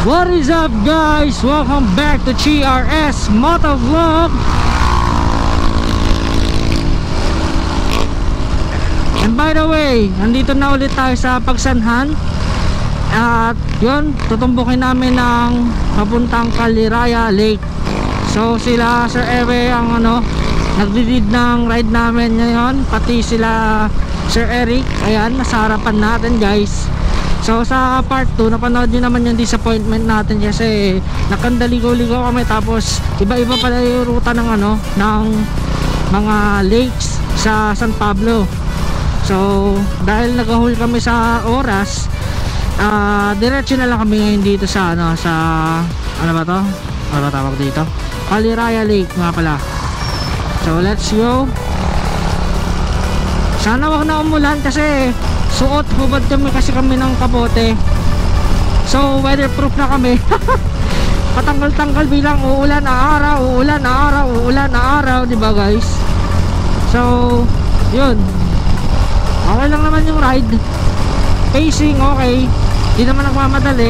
What is up guys? Welcome back to GRS Motovlog. And by the way, nandito na ulit tayo sa Pagsanhan. At yun, tutumbukin namin ng papuntang Caliraya Lake. So sila Sir Ewe ang nagdi-lead ng ride namin ngayon. Pati sila Sir Eric. Ayan, nasa harapan natin guys. So sa part 2, napanood nyo naman yung disappointment natin kasi nakandaligaw-ligaw kami, tapos iba-iba pala yung ruta ng ng mga lakes sa San Pablo. So dahil nag-hold kami sa oras, diretso na lang kami ngayon dito sa sa ano ba to? Ano ba tawag dito? Caliraya Lake nga pala. So let's go. Sana wag na umulan kasi suot hubad kami ng kapote. So weatherproof na kami. Patanggal-tanggal bilang uulan na araw, uulan na araw, uulan na araw, di ba guys? So yun, okay lang naman yung ride. Pacing okay, di naman nagmamadali.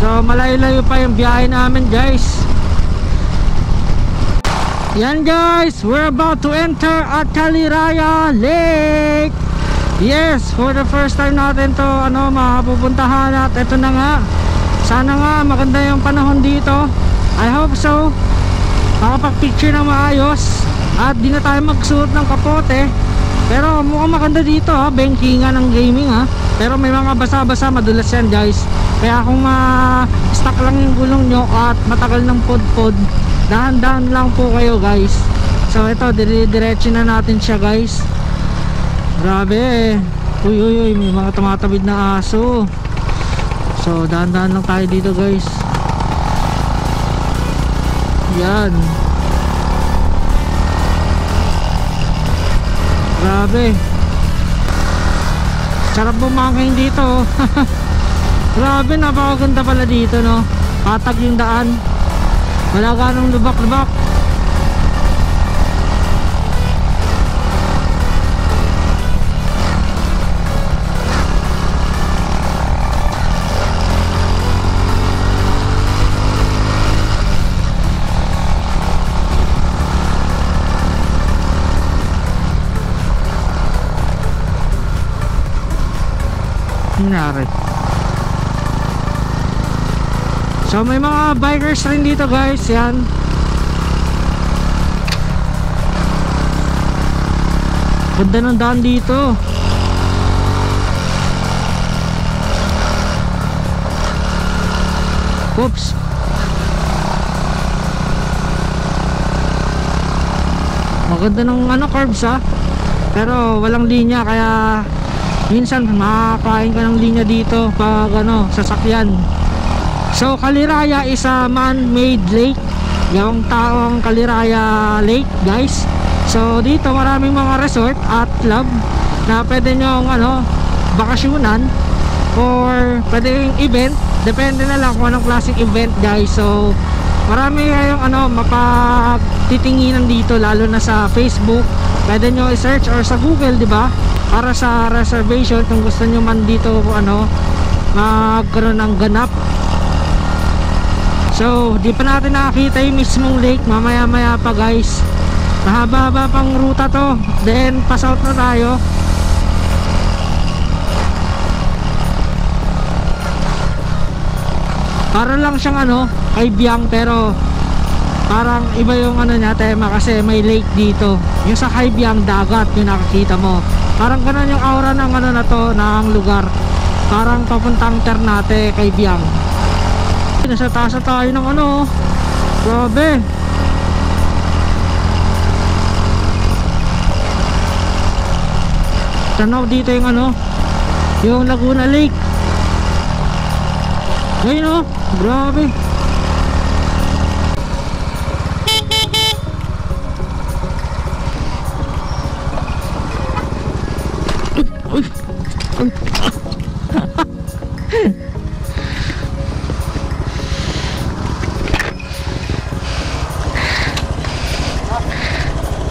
So malayo-layo pa yung biyahe namin guys. Yan guys, we're about to enter at Caliraya Lake. Yes, for the first time natin to mapupuntahan, at ito na nga. Sana nga maganda yung panahon dito. I hope so. Makapag-picture na maayos at di na tayo magsuot ng kapote. Pero mukhang maganda dito ha, bankingan ng gaming ha. Pero may mga basa-basa, madulas yan guys. Kaya kung stuck lang yung gulong nyo at matagal ng pod-pod, dahan-dahan lang po kayo guys. So ito, diretso na natin siya guys. Grabe. Uy, may mga tumatawid na aso. So dahan-dahan lang tayo dito guys. Yan. Grabe. Sarap bumangking dito. Grabe, napakaganda pala dito no. Patag yung daan. Wala ganong lubak-lubak. Nangyari. So may mga bikers rin dito guys. Yan. Ganda ng daan dito. Oops. Maganda ng curves ha. Pero walang linya, kaya minsan makakain ka ng linya dito pag sasakyan. So Caliraya is a man-made lake. Gawang taong Caliraya Lake guys. So dito maraming mga resort at club na pwede nyong bakasyunan or pwedeng event. Depende na lang kung anong classic event guys. So marami kayong mapagtitinginan dito, lalo na sa Facebook. Pwede nyo i-search or sa Google, di ba? Para sa reservation kung gusto nyo man dito magkaroon ng ganap. So di pa natin nakakita yung mismong lake. Mamaya-maya pa guys. Mahaba-haba pang ruta to. Then pass out na tayo. Para lang siyang kay Biang, pero parang iba yung niya tema kasi may lake dito. Yung sa kay Biang dagat yung nakakita mo. Parang ganun yung aura ng na to, ng lugar. Parang papuntang Ternate kay Biang. Nasa taas tayo ng grabe. Tanaw dito yung yung Laguna Lake. Ayun o, grabe. Uy, uy.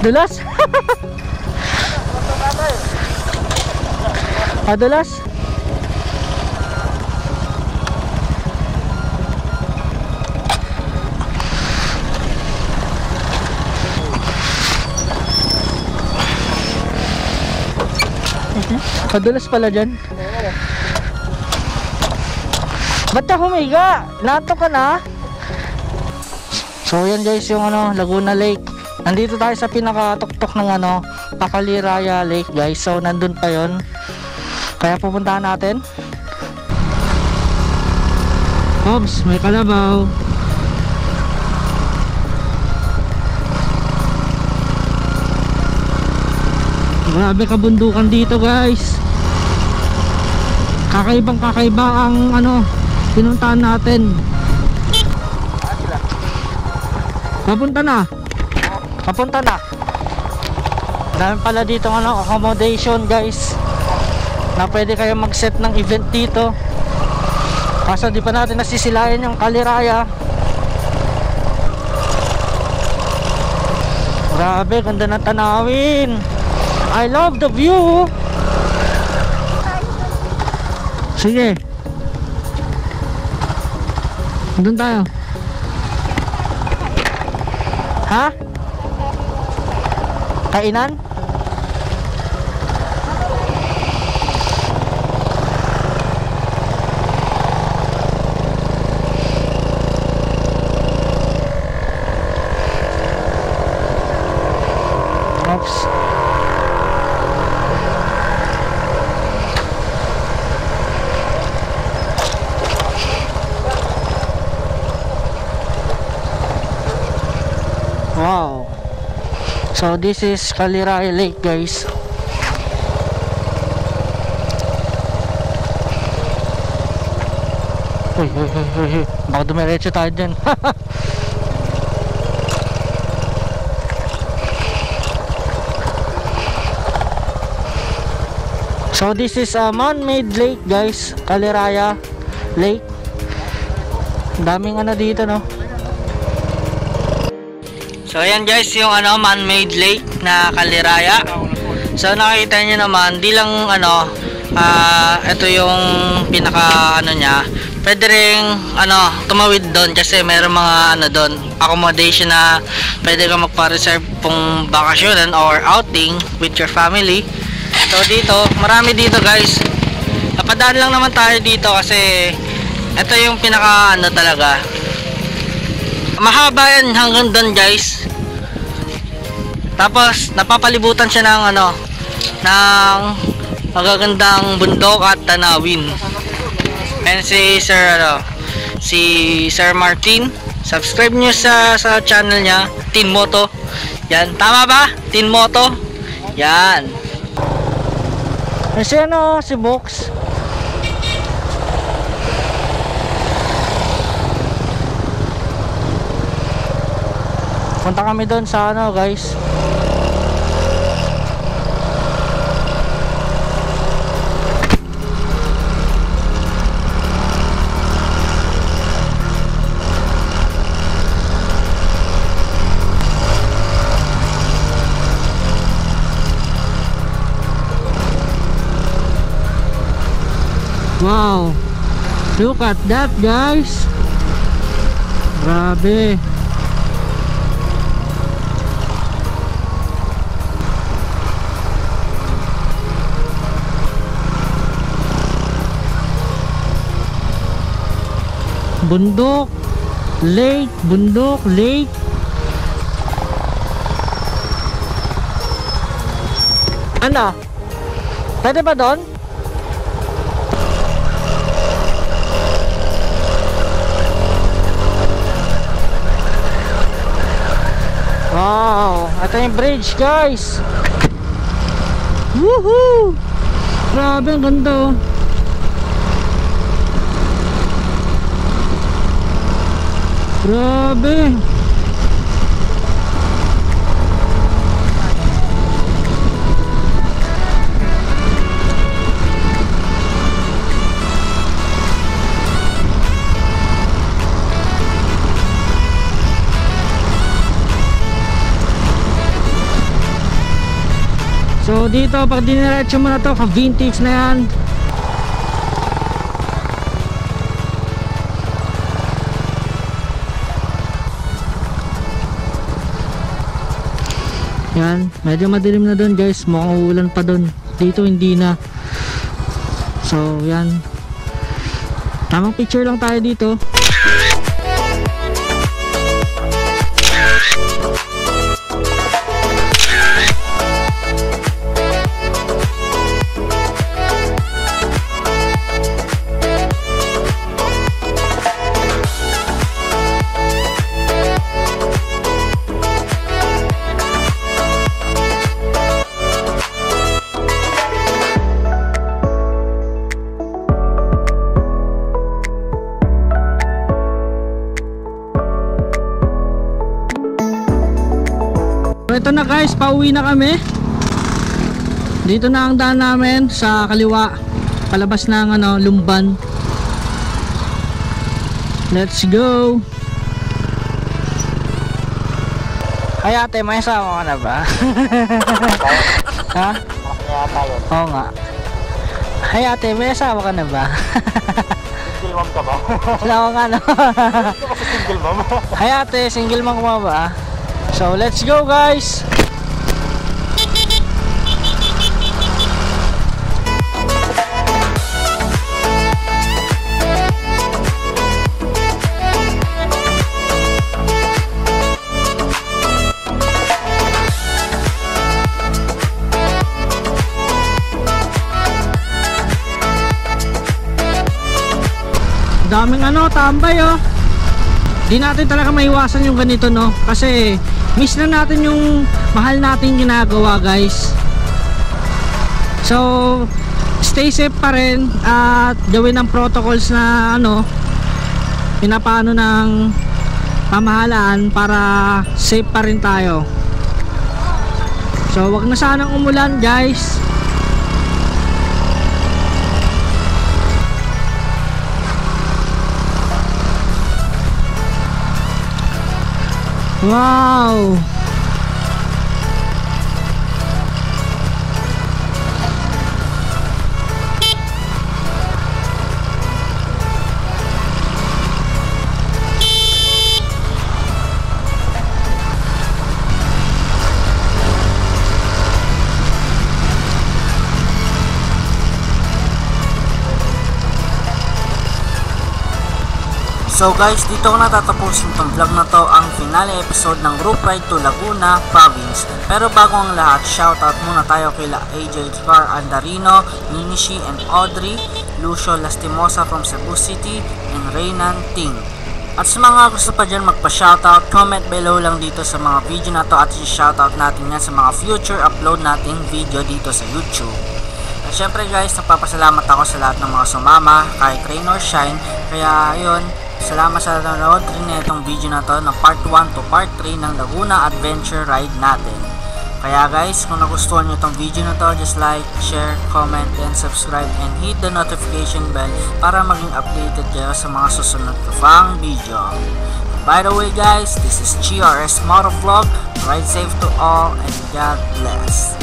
Dulas. Dulas. Madulas pala dyan. Ba't ka humiga? Nato ka na? So yan guys yung Laguna Lake. Nandito tayo sa pinakatuktok ng Pacaliraya Lake guys. So nandun pa yon. Kaya pupuntahan natin. Oops, may kalabaw. Grabe kabundukan dito guys. Kakaiba ang pinuntahan natin. Papunta na. Dami pala dito accommodation guys, na pwede kayo mag-set ng event dito. Kaso di pa natin nasisilayan yung Caliraya. Grabe, ganda ng tanawin. I love the view. Sige. Doon tayo. Ha? Kainan? Oops. Wow. So this is Caliraya Lake guys. Uy. Baka dumiretso tayo dyan. So this is a man-made lake guys. Caliraya Lake. Daming dito no. So ayan guys yung man-made lake na Caliraya. So nakita niyo naman, di lang ito yung pinaka niya. Pwede ring tumawid doon kasi mayroong mga doon accommodation na pwede kang magpa-reserve pong bakasyonan or outing with your family. So dito, marami dito guys. Napadaan lang naman tayo dito kasi ito yung pinaka talaga. Mahaba yan hanggang doon guys. Tapos napapalibutan siya ng ng magagandang bundok at tanawin. And si Sir Martin, subscribe nyo sa channel niya, Tin Moto. Yan, tama ba? Tin Moto. Yan. Si si Box. Punta kami doon sa guys. Wow. Look at that guys. Grabe. Bundok, lake, pwede ba doon? Wow, ito yung bridge guys. Woohoo! Grabe, ang ganda Grabe. So dito pag diniretso mo na to, ka-vintage na yan. Yan, medyo madilim na doon guys, mukhang ulan pa doon. Dito hindi na. So yan, tamang picture lang tayo dito. So ito na guys, pauwi na kami. Dito na ang daan namin sa kaliwa, palabas ng Lumban. Let's go. Ay ate, may asawa ka na ba? Ha? Oo nga. Ay ate, may asawa ka na ba? Single mom ka ba? Wala ko nga no. Hindi ka kasi single mom. Ay ate, single mom ka ba? So let's go guys. Daming tambay oh. Di natin talaga maiwasan yung ganito no, kasi miss na natin yung mahal nating ginagawa guys. So stay safe pa rin at gawin ang protocols na pinapaano ng pamahalaan para safe pa rin tayo. So wag na sanang umulan guys. Wow! So guys, dito ko natatapusin itong vlog na to, ang finale episode ng group ride to Laguna Province. Pero bago ang lahat, shoutout muna tayo kila AJ Car Andarino, Ninishi and Audrey, Lucio Lastimosa from Cebu City, and Reynan Ting. At sa mga gusto pa dyan magpa-shoutout, comment below lang dito sa mga video na to at i-shoutout natin yan sa mga future upload nating video dito sa YouTube. At syempre guys, nagpapasalamat ako sa lahat ng mga sumama, kahit rain or shine. Kaya yun, salamat sa nanonood rin na itong video na to ng part 1 to part 3 ng Laguna Adventure Ride natin. Kaya guys, kung nagustuhan nyo itong video na to, just like, share, comment, and subscribe, and hit the notification bell para maging updated kayo sa mga susunod ko pang video. By the way guys, this is GRS Motovlog. Ride safe to all and God bless.